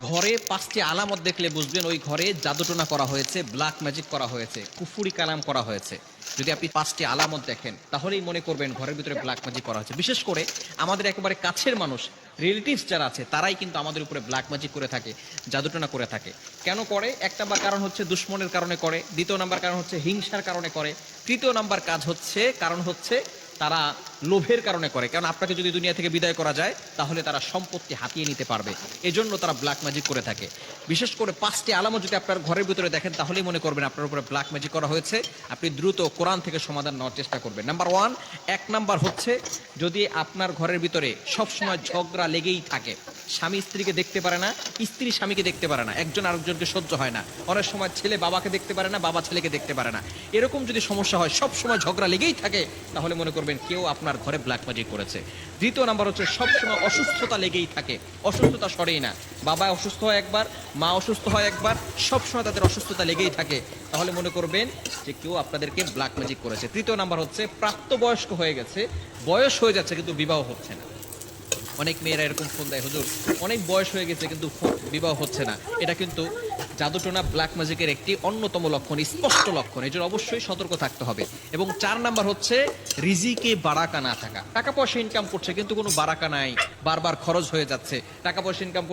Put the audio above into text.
ঘরে 5টি আলামত দেখলে বুঝবেন ওই ঘরে জাদুটোনা করা হয়েছে, ব্ল্যাক ম্যাজিক করা হয়েছে, কুফুরি কালাম করা হয়েছে। যদি আপনি 5টি আলামত দেখেন তাহলেই মনে করবেন ঘরের ভিতরে ব্ল্যাক ম্যাজিক করা হয়েছে। বিশেষ করে আমাদের একেবারে কাছের মানুষ, রিলেটিভস যারা আছে তারাই কিন্তু আমাদের উপরে ব্ল্যাক ম্যাজিক করে থাকে, জাদুটোনা করে থাকে। কেন করে? এক নাম্বার কারণ হচ্ছে দুশ্মনের কারণে করে, দ্বিতীয় নাম্বার কারণ হচ্ছে হিংসার কারণে করে, তৃতীয় নাম্বার কারণ হচ্ছে তারা লোভের কারণে করে। কারণ আপনাকে যদি দুনিয়া থেকে বিদায় করা যায় তাহলে তারা সম্পত্তি হাতিয়ে নিতে পারবে, এজন্য তারা ব্ল্যাক ম্যাজিক করে থাকে। বিশেষ করে 5টি আলামত যদি আপনার ঘরের ভিতরে দেখেন তাহলেই মনে করবেন আপনার উপরে ব্ল্যাক ম্যাজিক করা হয়েছে। আপনি দ্রুত কোরআন থেকে সমাধান নেওয়ার চেষ্টা করবেন। নাম্বার 1, 1 নাম্বার হচ্ছে যদি আপনার ঘরের ভিতরে সবসময় ঝগড়া লেগেই থাকে, স্বামী স্ত্রীকে দেখতে পারে না, স্ত্রী স্বামীকে দেখতে পারে না, একজন আরেকজনকে সহ্য হয় না, অনেক সময় ছেলে বাবাকে দেখতে পারে না, বাবা ছেলেকে দেখতে পারে না, এরকম যদি সমস্যা হয়, সব সময় ঝগড়া লেগেই থাকে, তাহলে মনে করবেন কেউ আপনার ঘরে ব্ল্যাক ম্যাজিক করেছে। দ্বিতীয় নাম্বার হচ্ছে সবসময় অসুস্থতা লেগেই থাকে, অসুস্থতা সরেই না, বাবা অসুস্থ হয় একবার, মা অসুস্থ হয় একবার, সবসময় তাদের অসুস্থতা লেগেই থাকে, তাহলে মনে করবেন যে কেউ আপনাদেরকে ব্ল্যাক ম্যাজিক করেছে। তৃতীয় নাম্বার হচ্ছে প্রাপ্তবয়স্ক হয়ে গেছে, বয়স হয়ে যাচ্ছে কিন্তু বিবাহ হচ্ছে না। অনেক মেয়েরা এরকম ফোন দেয়, হুজুর অনেক বয়স হয়ে গেছে কিন্তু বিবাহ হচ্ছে না। এটা কিন্তু জাদুটোনা ব্ল্যাক ম্যাজিকের একটি অন্যতম লক্ষণ, স্পষ্ট লক্ষণ। এর জন্য অবশ্যই সতর্ক থাকতে হবে। এবং 4 নাম্বার হচ্ছে রিজিকে বারাকা না থাকা। টাকা পয়সা ইনকাম করছে কিন্তু কোনো বারাকা নাই, বারবার খরচ হয়ে যাচ্ছে। টাকা পয়সা ইনকাম